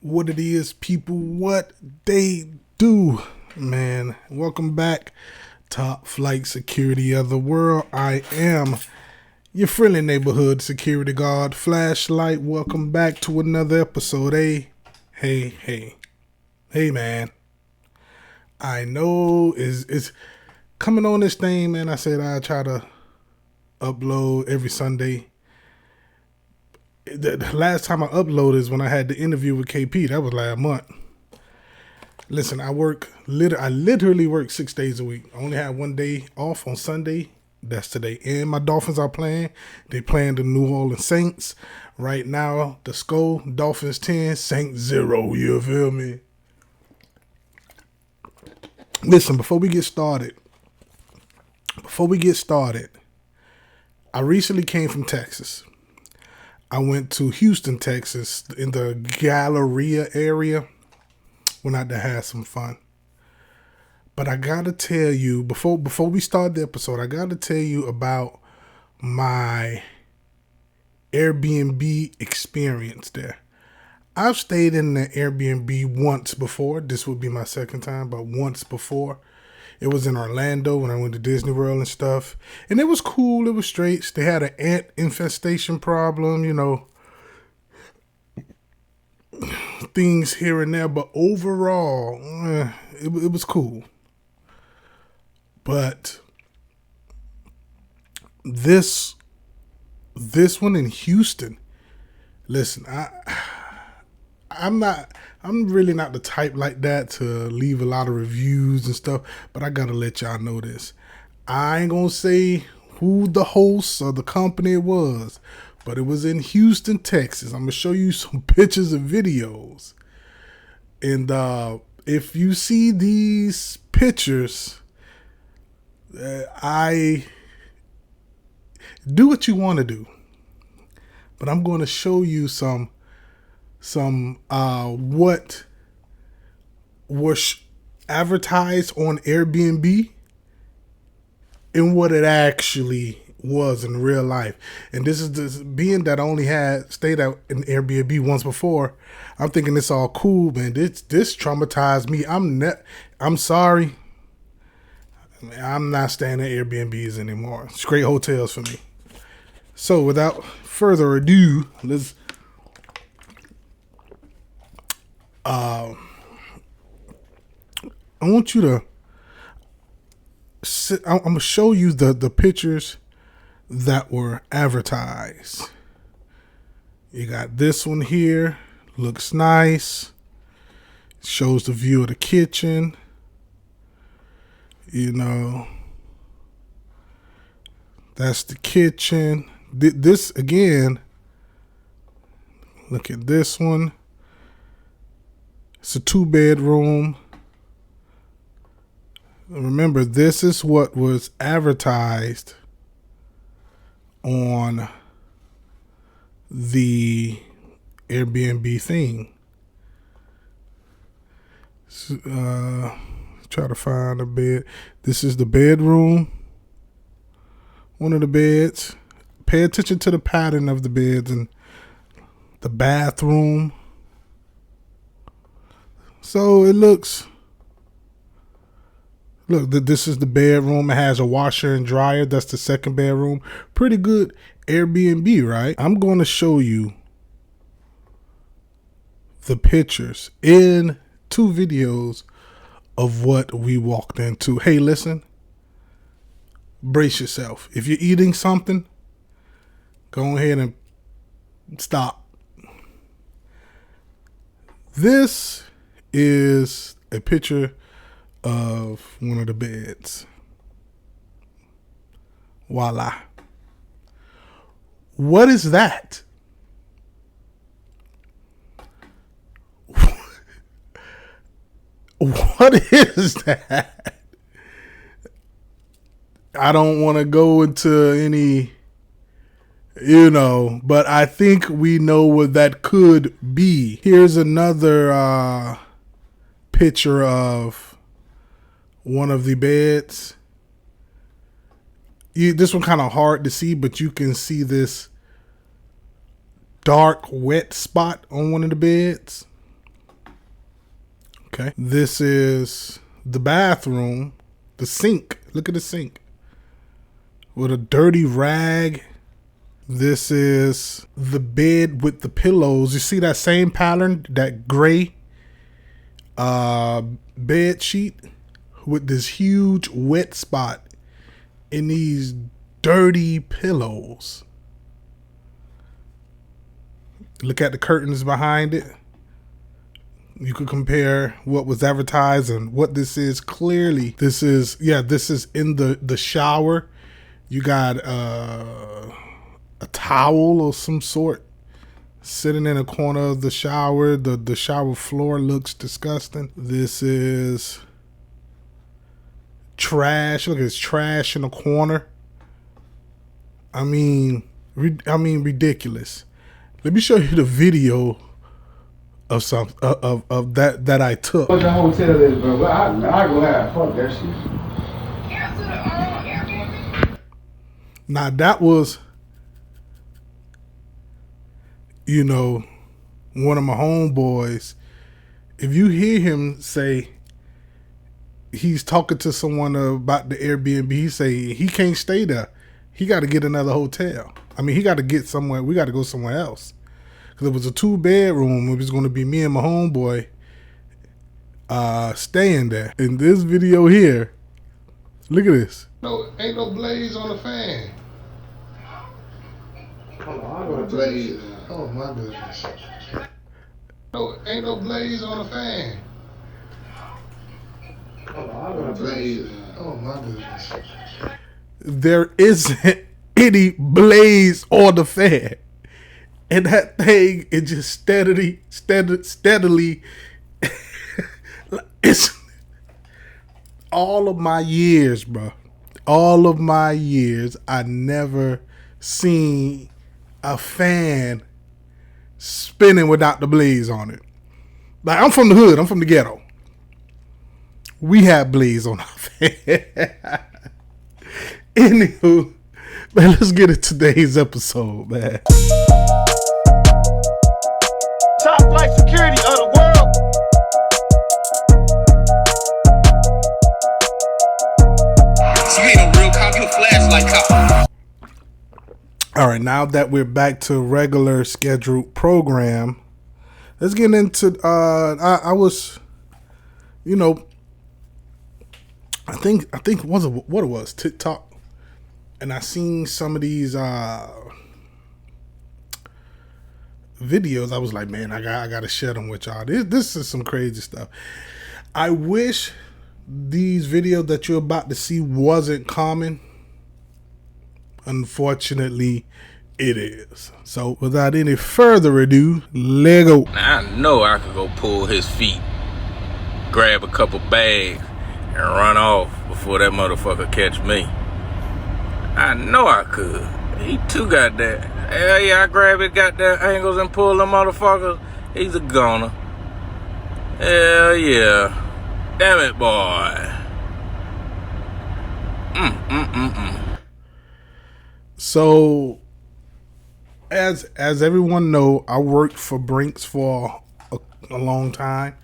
what it is, people, what they do, man. Welcome back, Top Flight Security of the World. I am your friendly neighborhood security guard, Flashlight. Welcome back to another episode. Hey, man. I know it's coming on this thing, man. I said I try to upload every Sunday. The last time I uploaded is when I had the interview with KP. That was last month. Listen, I literally work 6 days a week. I only have 1 day off on Sunday. That's today. And my Dolphins are playing. They playing the New Orleans Saints. Right now, the score, Dolphins 10, Saints 0. You feel me? Listen, before we get started, I recently came from Texas. I went to Houston, Texas, in the Galleria area. Went out to have some fun. But I gotta tell you, before we start the episode, I gotta tell you about my Airbnb experience there. I've stayed in the Airbnb once before. This would be my second time, but once before. It was in Orlando when I went to Disney World and stuff. And it was cool. It was straight. They had an ant infestation problem, things here and there. But overall, it was cool. But this one in Houston, listen, I'm really not the type like that to leave a lot of reviews and stuff, but I gotta let y'all know this. I ain't gonna say who the host or the company was, but it was in Houston, Texas. I'm gonna show you some pictures and videos. And if you see these pictures, I do what you want to do, but I'm going to show you some what was advertised on Airbnb and what it actually was in real life. And this is this being that I only had stayed out in Airbnb once before. I'm thinking it's all cool, man. This traumatized me. I'm sorry. I'm not staying at Airbnbs anymore. It's great hotels for me. So without further ado, let's I want you to I'm gonna show you the pictures that were advertised. You got this one here, looks nice. Shows the view of the kitchen. That's the kitchen. This again, look at this one. It's a 2-bedroom. Remember, this is what was advertised on the Airbnb thing. Try to find a bed. This is the bedroom. One of the beds. Pay attention to the pattern of the beds and the bathroom. So it looks. Look, this is the bedroom. It has a washer and dryer. That's the second bedroom. Pretty good Airbnb, right? I'm going to show you the pictures in 2 videos of what we walked into. Hey, listen. Brace yourself. If you're eating something, go ahead and stop. This is a picture of one of the beds. Voila. What is that? What is that? I don't want to go into any, but I think we know what that could be. Here's another picture of one of the beds. This one kind of hard to see, but you can see this dark, wet spot on one of the beds. Okay. This is the bathroom, the sink. Look at the sink with a dirty rag. This is the bed with the pillows. You see that same pattern, that gray bed sheet with this huge wet spot in these dirty pillows. Look at the curtains behind it. You could compare what was advertised and what this is. Clearly, this is in the shower. You got a towel of some sort sitting in a corner of the shower. The shower floor looks disgusting. This is trash. Look, it's trash in the corner. I mean, ridiculous. Let me show you the video of some of that I took. What the hotel is, bro? I go have fuck that shit. Now that was, you know, one of my homeboys. If you hear him say he's talking to someone about the Airbnb, he say he can't stay there. He got to get another hotel. I mean, he got to get somewhere. We got to go somewhere else. Because it was a 2-bedroom. It was going to be me and my homeboy staying there. In this video here, look at this. No, ain't no blaze on the fan. Hold on, I got a blaze. Oh my goodness. No, ain't no blaze on the fan. Hold on, I got a blaze. Oh my goodness. There isn't any blaze on the fan. And that thing is just steadily, it's all of my years, bro. All of my years, I never seen a fan spinning without the blaze on it. Like, I'm from the hood. I'm from the ghetto. We have blaze on our fan. Anywho, man, let's get into today's episode, man. Top flight security of the world. So you ain't a real cop, you a flashlight cop. All right, now that we're back to regular scheduled program, let's get into. I was, you know, I think what it was TikTok, and I seen some of these videos. I was like, man, I got to share them with y'all. This is some crazy stuff. I wish these videos that you're about to see wasn't common. Unfortunately, it is. So without any further ado, Lego. Now, I know I could go pull his feet, grab a couple bags, and run off before that motherfucker catch me. I know I could. He too got that. Hell yeah, I grab his goddamn angles and pull them motherfuckers. He's a goner. Hell yeah. Damn it, boy. So, as everyone know, I worked for Brinks for a long time.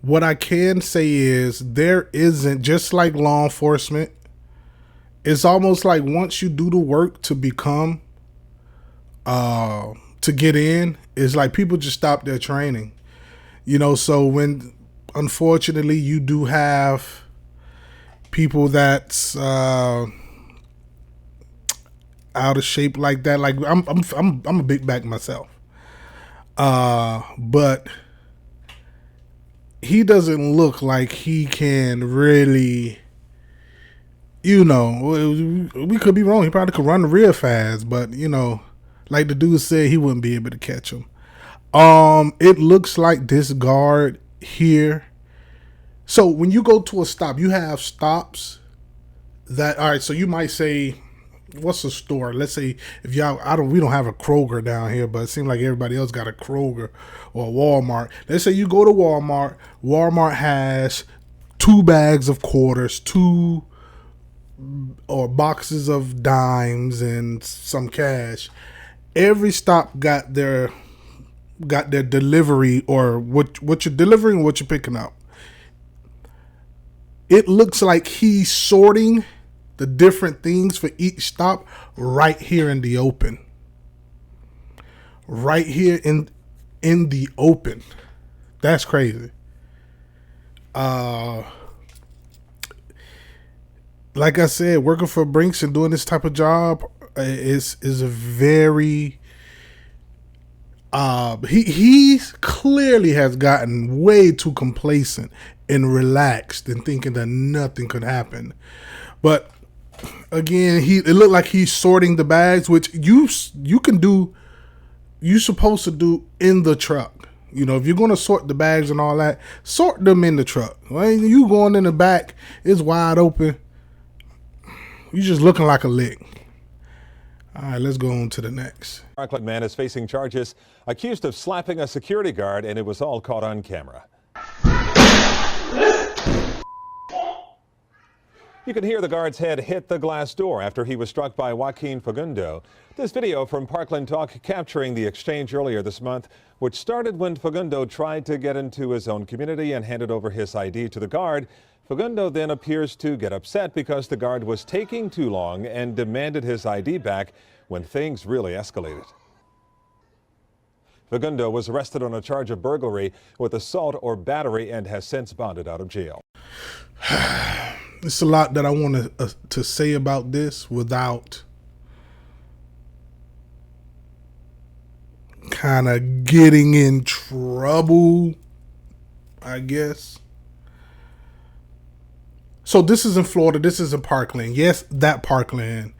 What I can say is there isn't, just like law enforcement, it's almost like once you do the work to become, to get in, it's like people just stop their training. You know, so when, unfortunately, you do have people that's out of shape like that. Like I'm a big back myself, but he doesn't look like he can really. You know, we could be wrong. He probably could run real fast, but you know, like the dude said, he wouldn't be able to catch him. It looks like this guard here. So when you go to a stop, you have stops that, all right, so you might say, what's a store? Let's say if y'all, we don't have a Kroger down here, but it seems like everybody else got a Kroger or a Walmart. Let's say you go to Walmart. Walmart has 2 bags of quarters, 2 or boxes of dimes and some cash. Every stop got their got their delivery or what you're delivering, what you're picking up. It looks like he's sorting the different things for each stop right here in the open. Right here in the open. That's crazy. Like I said, working for Brinks and doing this type of job is a very he clearly has gotten way too complacent and relaxed and thinking that nothing could happen. But again, it looked like he's sorting the bags, which you can do. You're supposed to do in the truck. You know, if you're going to sort the bags and all that, sort them in the truck. When you going in the back, it's wide open. You just looking like a lick. All right, let's go on to the next. Parkland man is facing charges accused of slapping a security guard, and it was all caught on camera. You can hear the guard's head hit the glass door after he was struck by Joaquin Fagundo. This video from Parkland Talk capturing the exchange earlier this month, which started when Fagundo tried to get into his own community and handed over his ID to the guard. Fagundo then appears to get upset because the guard was taking too long and demanded his ID back when things really escalated. Fagundo was arrested on a charge of burglary with assault or battery and has since bonded out of jail. It's a lot that I want to say about this without kind of getting in trouble, I guess. So this is in Florida. This is in Parkland. Yes, that Parkland.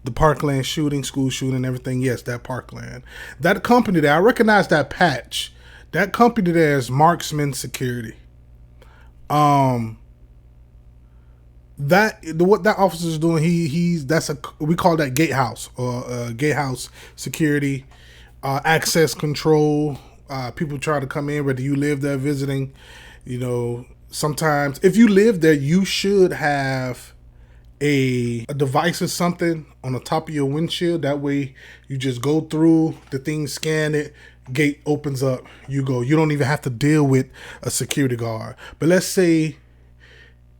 The Parkland shooting, school shooting, everything. Yes, that Parkland. That company there, I recognize that patch. That company there is Marksman Security. What that officer is doing, we call that gatehouse or gatehouse security, access control. People try to come in, whether you live there visiting. You know, sometimes if you live there, you should have a device or something on the top of your windshield. That way, you just go through the thing, scan it, gate opens up, you go. You don't even have to deal with a security guard. But let's say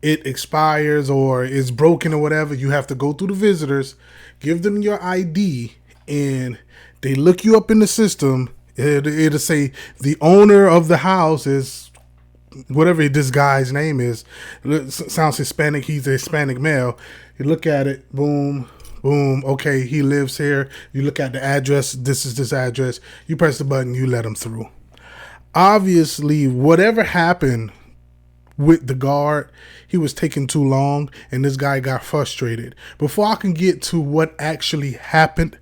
it expires or is broken or whatever, you have to go through the visitors, give them your ID, and they look you up in the system. It'll say the owner of the house is whatever this guy's name is. Sounds Hispanic. He's a Hispanic male. You look at it, boom, boom. Okay, he lives here. You look at the address. This is this address. You press the button. You let him through. Obviously, whatever happened with the guard, he was taking too long, and this guy got frustrated. Before I can get to what actually happened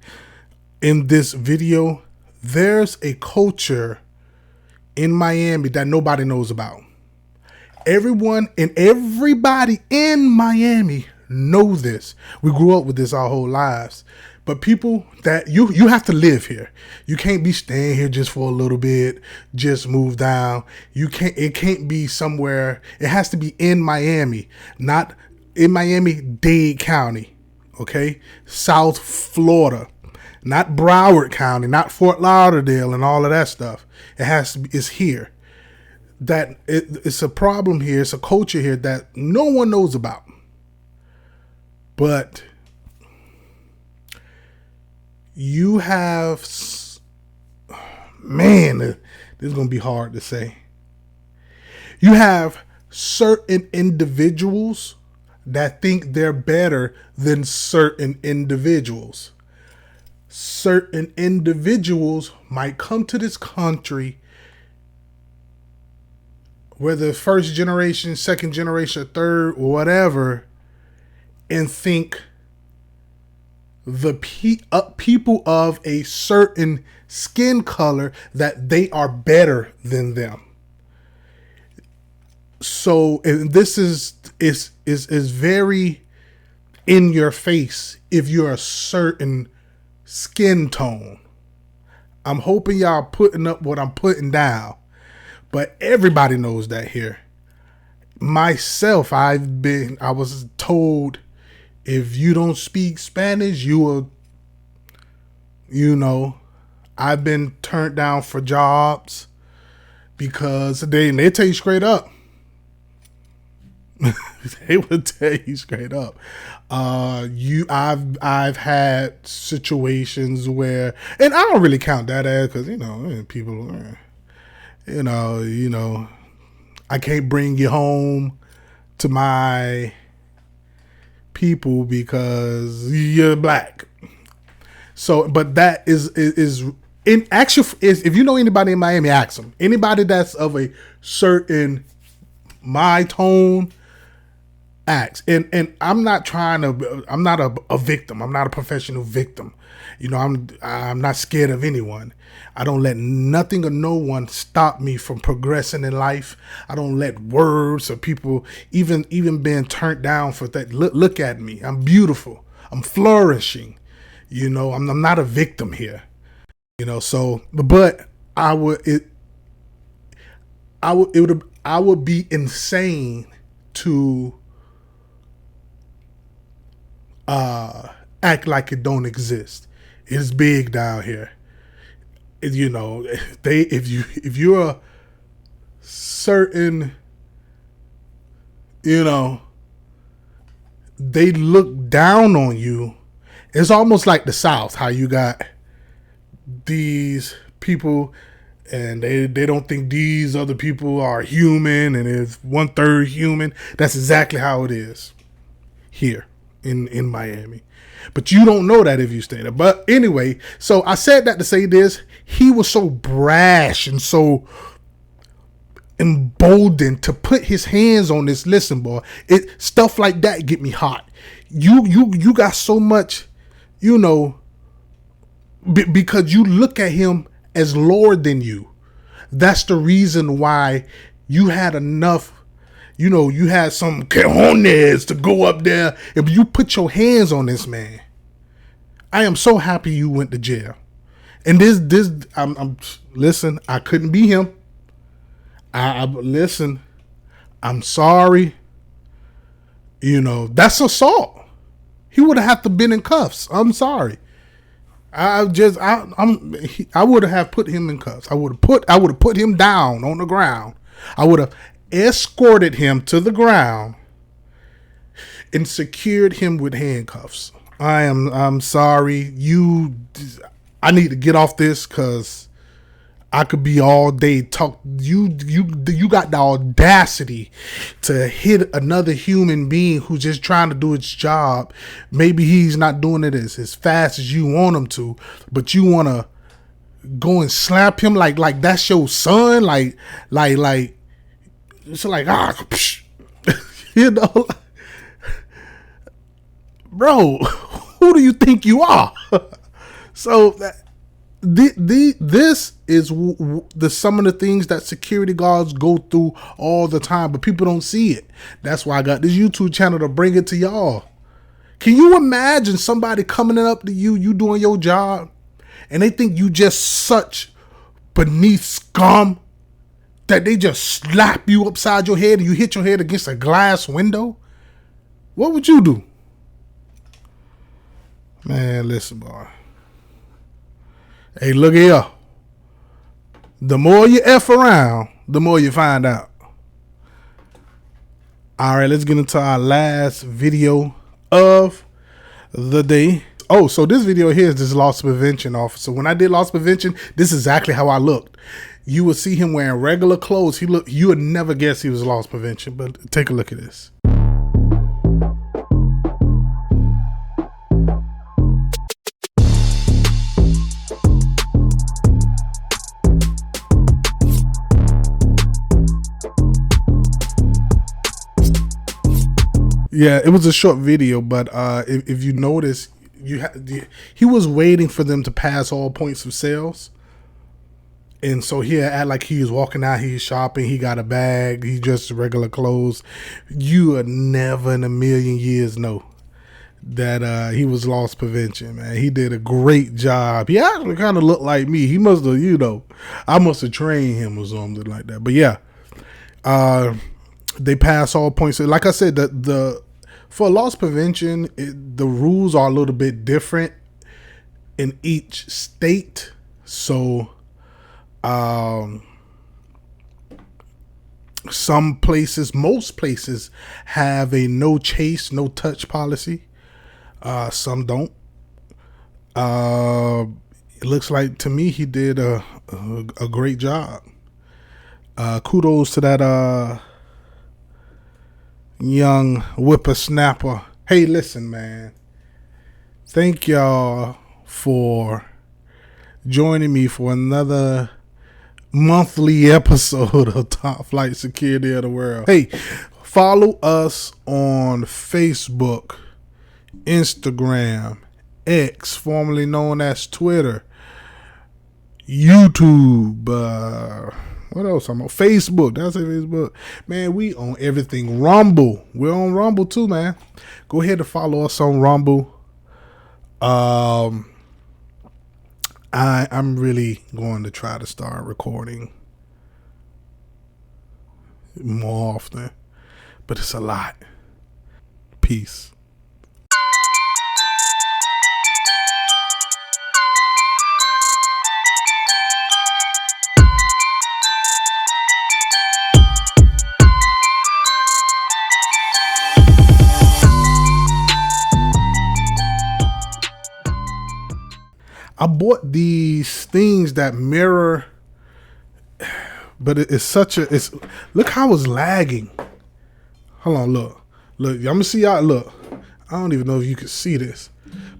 in this video, there's a culture in Miami that nobody knows about. Everyone and everybody in Miami know this. We grew up with this our whole lives. But people that you have to live here. You can't be staying here just for a little bit, just move down. It can't be somewhere. It has to be in Miami, not in Miami-Dade County, okay? South Florida, not Broward County, not Fort Lauderdale and all of that stuff. It has to be, it's here. It's a problem here. It's a culture here that no one knows about. But you have, man, this is going to be hard to say. You have certain individuals that think they're better than certain individuals. Certain individuals might come to this country, whether first generation, second generation, third, whatever, and think the people of a certain skin color that they are better than them. So, and this is very in your face if you're a certain skin tone. I'm hoping y'all putting up what I'm putting down, but everybody knows that here. Myself, I was told, if you don't speak Spanish, you will, I've been turned down for jobs because they tell you straight up. They would tell you straight up. I've had situations where, and I don't really count that as, because people, I can't bring you home to my people because you're black. So, but that is in actual, if you know anybody in Miami, ask them. Anybody that's of a certain my tone, ask. And I'm not a victim. I'm not a professional victim. I'm not scared of anyone. I don't let nothing or no one stop me from progressing in life. I don't let words or people even being turned down for that. Look at me. I'm beautiful. I'm flourishing. I'm not a victim here. So, but I would be insane to act like it don't exist. It's big down here. If you're a certain, they look down on you. It's almost like the South, how you got these people and they don't think these other people are human and is 1/3 human. That's exactly how it is here in Miami. But you don't know that if you stay there. But anyway, so I said that to say this. He was so brash and so emboldened to put his hands on this. Listen, boy, stuff like that get me hot. You got so much, because you look at him as lower than you. That's the reason why you had enough. You had some cojones to go up there if you put your hands on this man. I am so happy you went to jail. And listen, I couldn't be him. Listen, I'm sorry. That's assault. He would have to been in cuffs. I'm sorry. I would have put him in cuffs. I would have put him down on the ground. I would have escorted him to the ground and secured him with handcuffs. I'm sorry. I need to get off this because I could be all day talk. You got the audacity to hit another human being who's just trying to do its job. Maybe he's not doing it as fast as you want him to, but you want to go and slap him like that's your son, like it's like bro, who do you think you are? So this is some of the things that security guards go through all the time, but people don't see it. That's why I got this YouTube channel to bring it to y'all. Can you imagine somebody coming up to you doing your job, and they think you just such beneath scum that they just slap you upside your head and you hit your head against a glass window? What would you do? Man, listen, boy. Hey, look here. The more you F around, the more you find out. All right, let's get into our last video of the day. Oh, so this video here is this loss prevention officer. When I did loss prevention, this is exactly how I looked. You would see him wearing regular clothes. You would never guess he was loss prevention, but take a look at this. Yeah, it was a short video, but if you notice, he was waiting for them to pass all points of sales. And so he act like he was walking out, he's shopping, he got a bag, he just regular clothes. You would never in a million years know that he was loss prevention, man. He did a great job. He actually kind of looked like me. He must have, I must have trained him or something like that. But yeah, they pass all points. Like I said, for loss prevention, the rules are a little bit different in each state. So, some places, most places, have a no chase, no touch policy. Some don't. It looks like to me he did a great job. Kudos to that young whippersnapper. Hey, listen, man. Thank y'all for joining me for another monthly episode of Top Flight Security of the World. Hey, follow us on Facebook, Instagram, X, formerly known as Twitter, YouTube, what else? I'm on Facebook. That's it, Facebook. Man, we on everything. Rumble. We're on Rumble too, man. Go ahead and follow us on Rumble. I'm really going to try to start recording more often, but it's a lot. Peace. I bought these things that mirror, but it's look how it's lagging. Hold on, look. I'm gonna see y'all. Look, I don't even know if you can see this,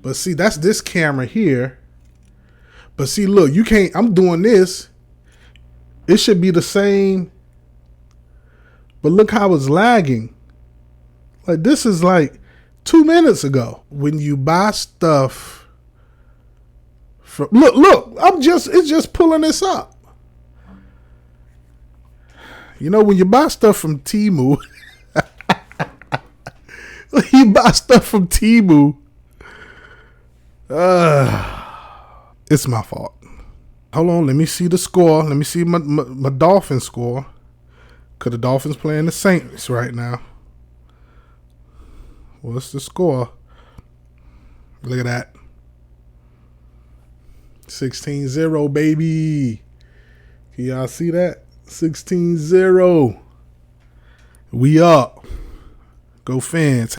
but see, that's this camera here. But see, look, you can't. I'm doing this. It should be the same, but look how it's lagging. Like this is like 2 minutes ago. When you buy stuff. Look, it's just pulling this up. You know, when you buy stuff from Temu, it's my fault. Hold on, let me see the score. Let me see my Dolphins score. Cause the Dolphins playing the Saints right now. What's the score? Look at that. 16-0, baby. Can y'all see that? 16-0. We up. Go fans.